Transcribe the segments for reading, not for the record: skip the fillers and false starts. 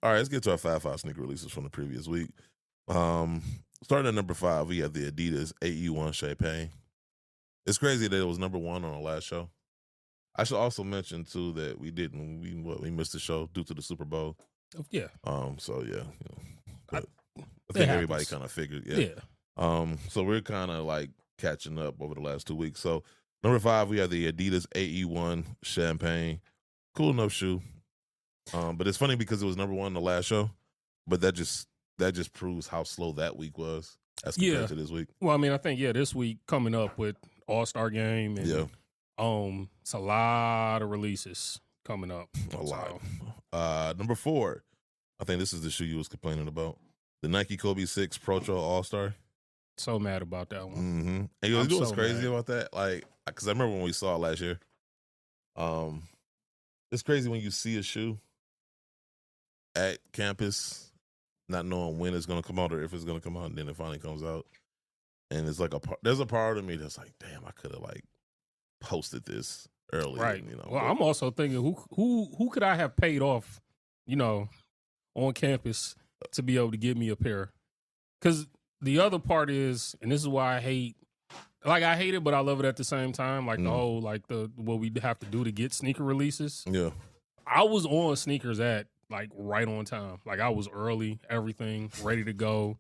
All right, let's get to our 5 sneaker releases from the previous week. Starting at number 5, we have the Adidas AE1 Champagne. It's crazy that it was number 1 on the last show. I should also mention too that we missed the show due to the Super Bowl. Yeah. So yeah, but I think happens. everybody kind of figured. Yeah. So we're kind of like catching up over the last 2 weeks. So number 5, we have the Adidas AE1 Champagne. Cool enough shoe. But it's funny because it was number 1 on the last show, but that just proves how slow that week was as compared to this week. Well, I mean, I think this week coming up with All-Star Game and it's a lot of releases coming up. A lot. Number 4, I think this is the shoe you was complaining about. The Nike Kobe 6 Protro All-Star. So mad about that one. Mm-hmm. And you know what's crazy about that? Like, because I remember when we saw it last year. It's crazy when you see a shoe at campus, not knowing when it's going to come out or if it's going to come out, and then it finally comes out. And it's like there's a part of me that's like, damn, I could have like posted this early, right? You know. Well, I'm also thinking, who could I have paid off, on campus to be able to give me a pair? Because the other part is, and this is why I hate it, but I love it at the same time. Like the whole, what we have to do to get sneaker releases. Yeah, I was on sneakers at like right on time. Like I was early, everything ready to go,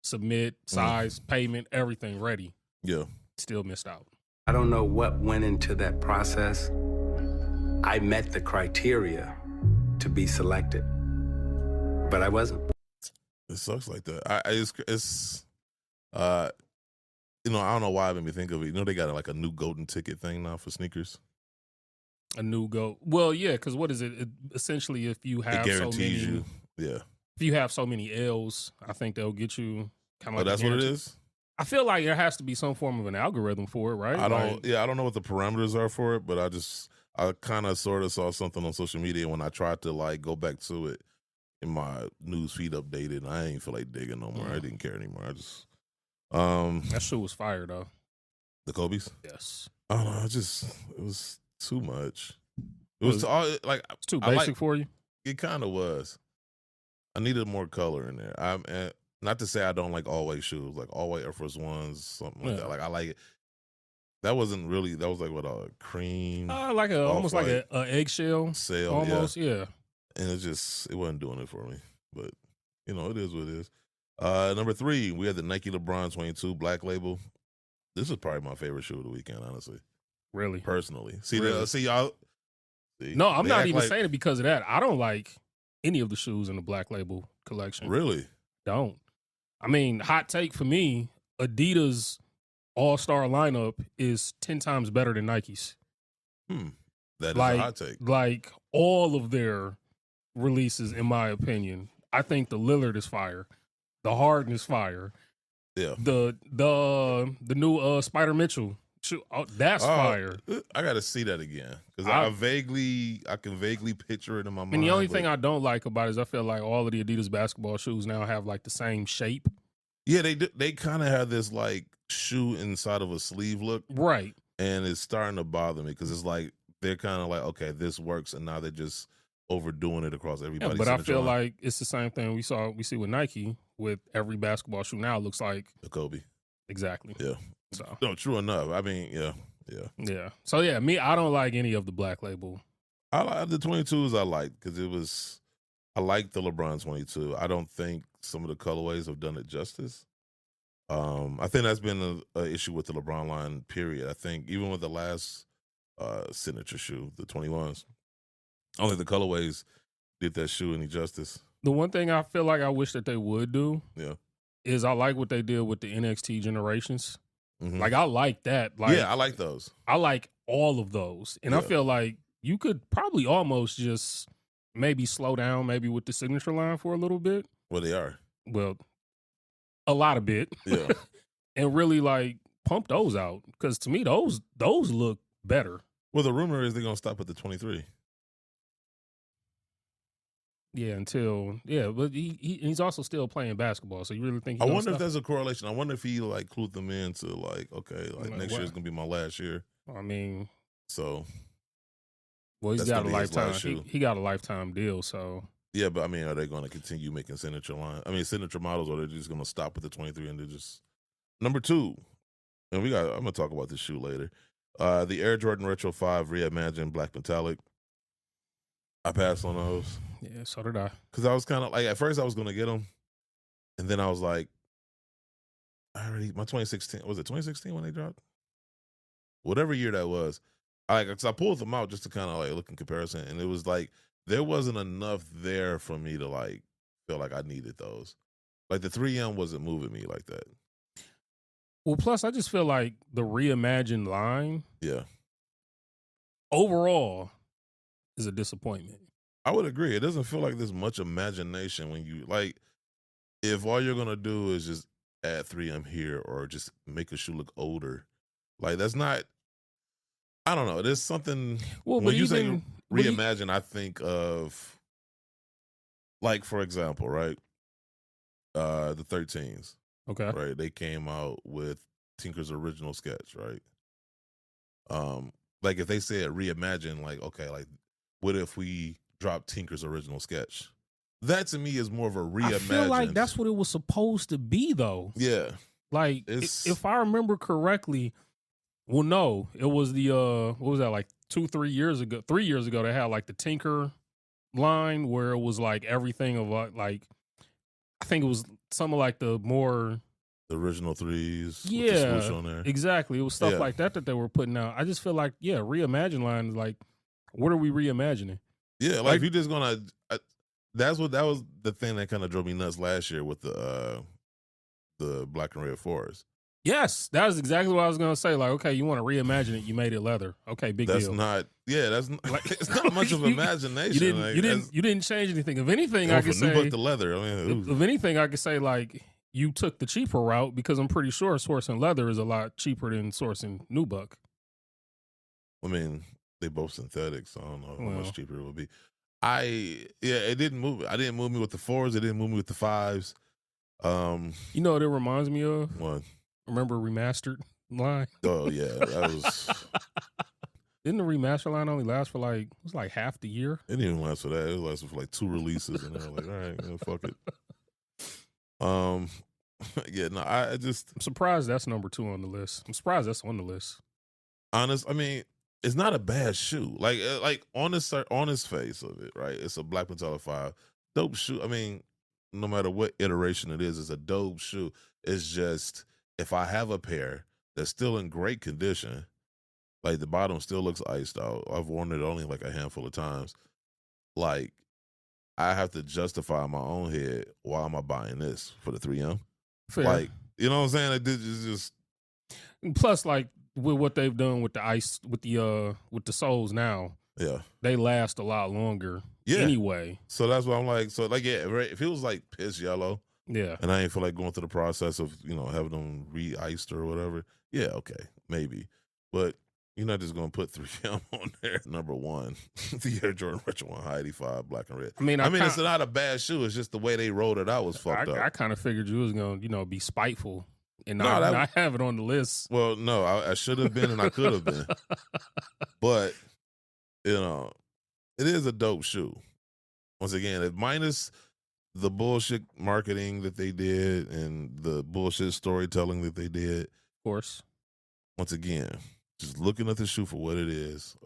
submit, size, payment, everything ready. Yeah, still missed out. I don't know what went into that process. I met the criteria to be selected, but I wasn't. It sucks like that. I don't know why it made me think of it. They got like a new golden ticket thing now for sneakers. A new goat. Well, yeah, because what is it? Essentially, if you have it guarantees you. Yeah. If you have so many L's, I think they'll get you kind of like. That's what it is. I feel like there has to be some form of an algorithm for it, right? I don't know what the parameters are for it, but I kind of sort of saw something on social media when I tried to like go back to it in my news feed updated, and I ain't feel like digging no more. I didn't care anymore. I just that shoe was fire though. The Kobe's? Yes. I don't know. It was too much. It was all like it's too basic for you. It kind of was. I needed more color in there. Not to say I don't like all white shoes, like all white Air Force Ones, something like that. Like I like it. That wasn't really. That was like what a cream, like almost like an eggshell sail, almost. Yeah. And it wasn't doing it for me. But it is what it is. Number 3, we had the Nike LeBron 22 Black Label. This is probably my favorite shoe of the weekend, honestly. Really, personally. Y'all. No, I'm not even saying it because of that. I don't like any of the shoes in the Black Label collection. Really? Don't. I mean, hot take for me, Adidas All-Star lineup is 10 times better than Nike's. That is a hot take. Like all of their releases, in my opinion. I think the Lillard is fire. The Harden is fire. Yeah. The new Spider Mitchell. That's fire. I got to see that again because I can vaguely picture it in my mind. And the only thing I don't like about it is I feel like all of the Adidas basketball shoes now have like the same shape. Yeah, they kind of have this like shoe inside of a sleeve look, right? And it's starting to bother me because it's like they're kind of like, okay, this works, and now they're just overdoing it across everybody. Yeah, but I feel like it's the same thing we see with Nike with every basketball shoe now. It looks like the Kobe. Exactly. Yeah. So no, true enough. I mean, yeah. So yeah, I don't like any of the Black Label. I like the 22s. I like because I like the LeBron 22. I don't think some of the colorways have done it justice. I think that's been an issue with the LeBron line. Period. I think even with the last signature shoe, the 21s, only the colorways did that shoe any justice. The one thing I feel like I wish that they would do, is I like what they did with the NXT generations. Mm-hmm. Like I like that. Like, I like those. I like all of those, and I feel like you could probably almost just maybe slow down, maybe with the signature line for a little bit. Well, they are. Well, a lot of bit. Yeah, and really like pump those out because to me those look better. Well, the rumor is they're gonna stop at the 23. Yeah, but he's also still playing basketball. So you really think? I wonder if there's a correlation. I wonder if he like clued them in to like, okay, like next year is gonna be my last year. I mean, so well, he's got a lifetime. He got a lifetime deal. So Yeah, but I mean, are they going to continue making signature signature models, or are they just going to stop with the 23 and they just number 2? And I'm going to talk about this shoe later. The Air Jordan Retro 5 Reimagined Black Metallic. I passed on those. Yeah, so did I. Because I was kind of like, at first I was going to get them, and then I was like, my 2016, was it 2016 when they dropped? Whatever year that was. I pulled them out just to kind of like look in comparison, and it was like there wasn't enough there for me to like feel like I needed those. Like the 3M wasn't moving me like that. Well, plus I just feel like the Reimagined line, Yeah, overall, is a disappointment. I would agree. It doesn't feel like there's much imagination when you like. If all you're gonna do is just add 3M here or just make a shoe look older, like that's not. I don't know. There's something when you say reimagine, I think of like, for example, right? The 13s. Okay. Right. They came out with Tinker's original sketch, right? Like if they said reimagine, like, okay, like what if we drop Tinker's original sketch? That to me is more of a reimagine. I feel like that's what it was supposed to be, though. Yeah. Like if I remember correctly, well, no, it was the what was that, like 3 years ago? 3 years ago, they had like the Tinker line where it was like everything of like I think it was something like the original 3s. Yeah, with the swoosh on there. Exactly. It was stuff like that they were putting out. I just feel like Reimagine line is like, what are we reimagining? Yeah, like if you're just gonna, that was the thing that kind of drove me nuts last year with the black and red 4s. Yes, that was exactly what I was gonna say. Like, okay, you want to reimagine it? You made it leather. Okay, big deal. That's not. Like, it's not much of imagination. You didn't change anything. If anything, I could say but the leather. I mean, if anything, I could say like you took the cheaper route because I'm pretty sure sourcing leather is a lot cheaper than sourcing nubuck. I mean, they both synthetic, so I don't know how much cheaper it would be. It didn't move. I didn't move me with the 4s. It didn't move me with the 5s. You know what it reminds me of? What? Remember Remastered line? Oh yeah, that was. Didn't the remaster line only last for like half the year? It didn't even last for that. It lasted for like 2 releases, and they're like, all right, fuck it. Yeah, no, I'm surprised that's number 2 on the list. I'm surprised that's on the list. Honest, I mean, it's not a bad shoe. Like on his face of it, right? It's a Black Metallic 5, dope shoe. I mean, no matter what iteration it is, it's a dope shoe. It's just if I have a pair that's still in great condition, like the bottom still looks iced out. I've worn it only like a handful of times. Like I have to justify in my own head, why am I buying this for the 3M? Fair. Like, you know what I'm saying? It's just plus like with what they've done with the ice with the soles now. Yeah. They last a lot longer. Yeah. Anyway. So that's what I'm like. So like, yeah, right, if it was like piss yellow, yeah, and I ain't feel like going through the process of, having them re-iced or whatever, yeah, okay, maybe. But you're not just going to put 3M on there. Number 1, the Air Jordan Retro 1 High 85 black and red. I mean, it's not a bad shoe. It's just the way they rolled it out was fucked up. I kind of figured you was going to, be spiteful and not have it on the list. Well, no, I should have been and I could have been. But, it is a dope shoe. Once again, minus the bullshit marketing that they did and the bullshit storytelling that they did. Of course. Once again, just looking at the shoe for what it is.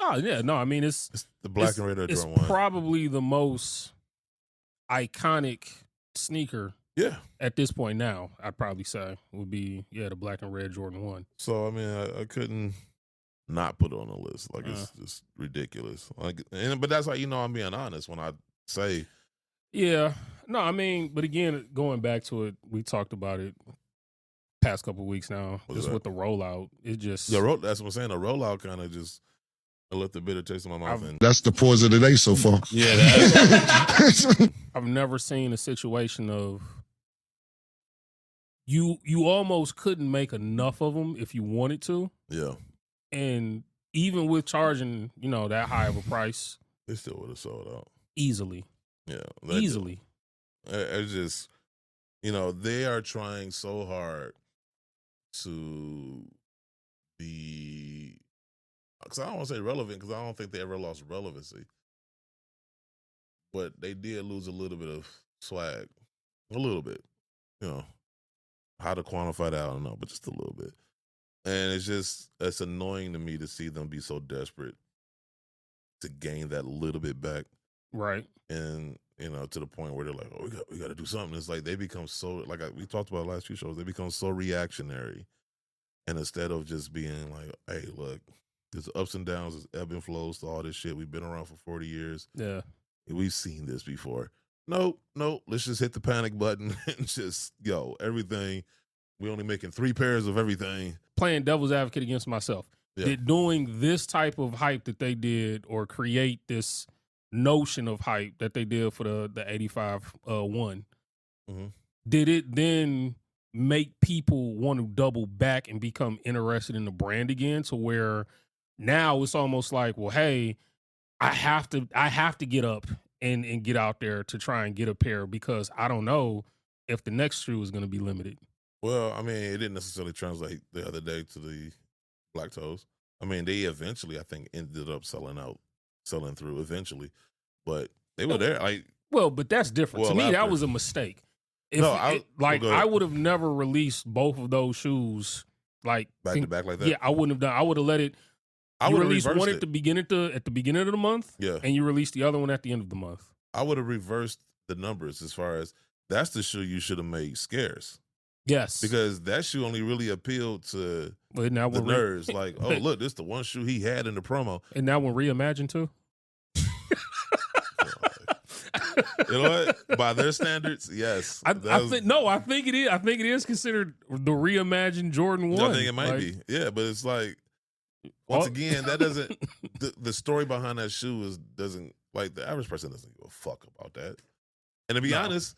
Oh, yeah. No, I mean, it's the black and red Air Jordan 1. It's probably the most iconic sneaker. Yeah. At this point now, I'd probably say would be, the black and red Jordan 1. So, I mean, I couldn't not put it on the list. Like, it's just ridiculous. Like, but that's how I'm being honest when I say. Yeah. No, I mean, but again, going back to it, we talked about it past couple of weeks now. With the rollout, it just that's what I'm saying. The rollout kind of just left the bitter taste in my mouth. That's the pause of the day so far. Yeah, I've never seen a situation of you almost couldn't make enough of them if you wanted to. Yeah, and even with charging that high of a price, they still would have sold out easily. Yeah, easily. It's just they are trying so hard to be, because I don't want to say relevant, because I don't think they ever lost relevancy. but they did lose a little bit of swag, a little bit. You know, how to quantify that, I don't know, but just a little bit. And it's annoying to me to see them be so desperate to gain that little bit back. Right. And, you know, to the point where they're like, oh, we got to do something. It's like they become so, like we talked about the last few shows, they become so reactionary. And instead of just being like, hey, look, there's ups and downs, there's ebb and flows to all this shit. We've been around for 40 years. Yeah. We've seen this before. Nope. Let's just hit the panic button and just, everything. We're only making 3 pairs of everything. Playing devil's advocate against myself. Yeah. Did doing this type of hype that they did, or create this notion of hype that they did for the 85 one, did it then make people want to double back and become interested in the brand again, to where now it's almost like, well, hey, I have to get up and get out there to try and get a pair, because I don't know if the next shoe is going to be limited. Well, I mean, it didn't necessarily translate the other day to the Black Toes. I mean, they eventually, I think, ended up selling through eventually, but they were there. Like, well, but that's different. To me, that was a mistake. I would have never released both of those shoes like back to back like that. Yeah, I wouldn't have done. I would have let it. You released one at the beginning of the month, yeah, and you released the other one at the end of the month. I would have reversed the numbers as far as that's the shoe you should have made scarce. Yes, because that shoe only really appealed to the nerds. Like, oh, look, this is the one shoe he had in the promo. And that one reimagined too. You know what? By their standards, yes. I think it is. I think it is considered the reimagined Jordan 1. I think it might be. Yeah, but it's like, once again, that doesn't. The story behind that shoe doesn't, like, the average person doesn't give a fuck about that. And to be honest,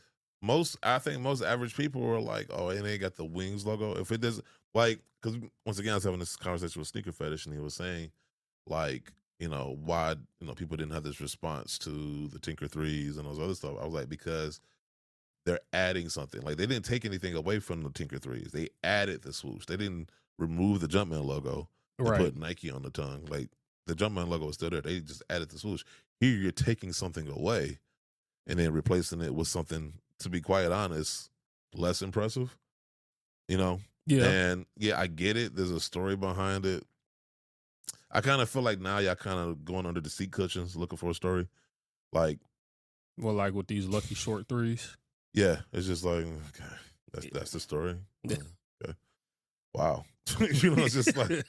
I think most average people are like, oh, and they got the Wings logo. If it doesn't, like, because once again, I was having this conversation with Sneaker Fetish, and he was saying, like, why, people didn't have this response to the Tinker 3s and those other stuff. I was like, because they're adding something. Like, they didn't take anything away from the Tinker 3s. They added the swoosh. They didn't remove the Jumpman logo and put Nike on the tongue. Like, the Jumpman logo is still there. They just added the swoosh. Here, you're taking something away and then replacing it with something, to be quite honest, less impressive. Yeah. And yeah, I get it. There's a story behind it. I kind of feel like now y'all kind of going under the seat cushions looking for a story. Like, well, like with these lucky short 3s. Yeah, it's just like, okay, that's the story. Yeah. Okay. Wow. It's just like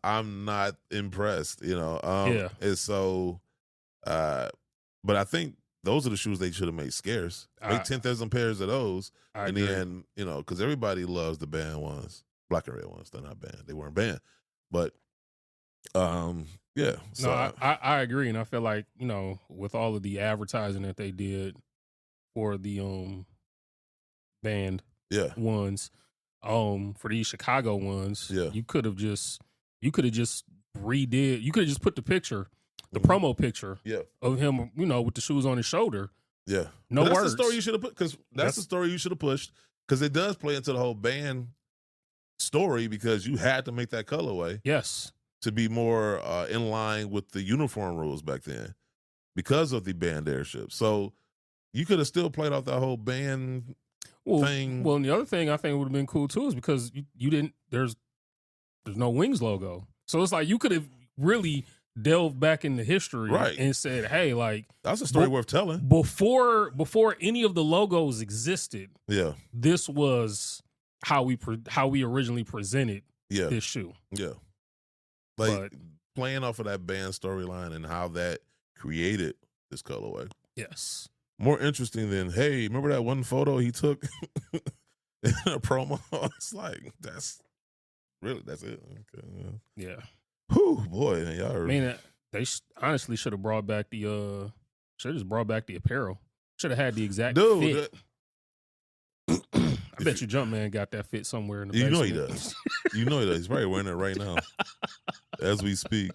I'm not impressed, yeah. And so but I think those are the shoes they should have made scarce. Make 10,000 pairs of those. And then, because everybody loves the banned ones. Black and red ones. They're not banned. They weren't banned. But yeah. So no, I agree. And I feel like, with all of the advertising that they did for the band ones, for these Chicago ones, you could have just put the picture, the promo picture of him, with the shoes on his shoulder. Yeah. No words. That's the story you should have put, because that's the story you should have pushed, because it does play into the whole band story, because you had to make that colorway. Yes. To be more in line with the uniform rules back then because of the banned airship. So you could have still played off that whole band thing. Well, and the other thing I think would have been cool too is because you didn't, there's no Wings logo. So it's like you could have really delved back into history and said, hey, like, that's a story worth telling. Before any of the logos existed, this was how we originally presented this shoe. Yeah. Like, playing off of that band storyline and how that created this colorway. Yes. More interesting than, hey, remember that one photo he took in a promo? It's like, that's it. Okay, yeah. Whew, boy. Y'all are... I mean, they honestly should have brought back the apparel. Should have had the exact fit. I bet you Jumpman got that fit somewhere in the basement. You know he does. He's probably wearing it right now as we speak.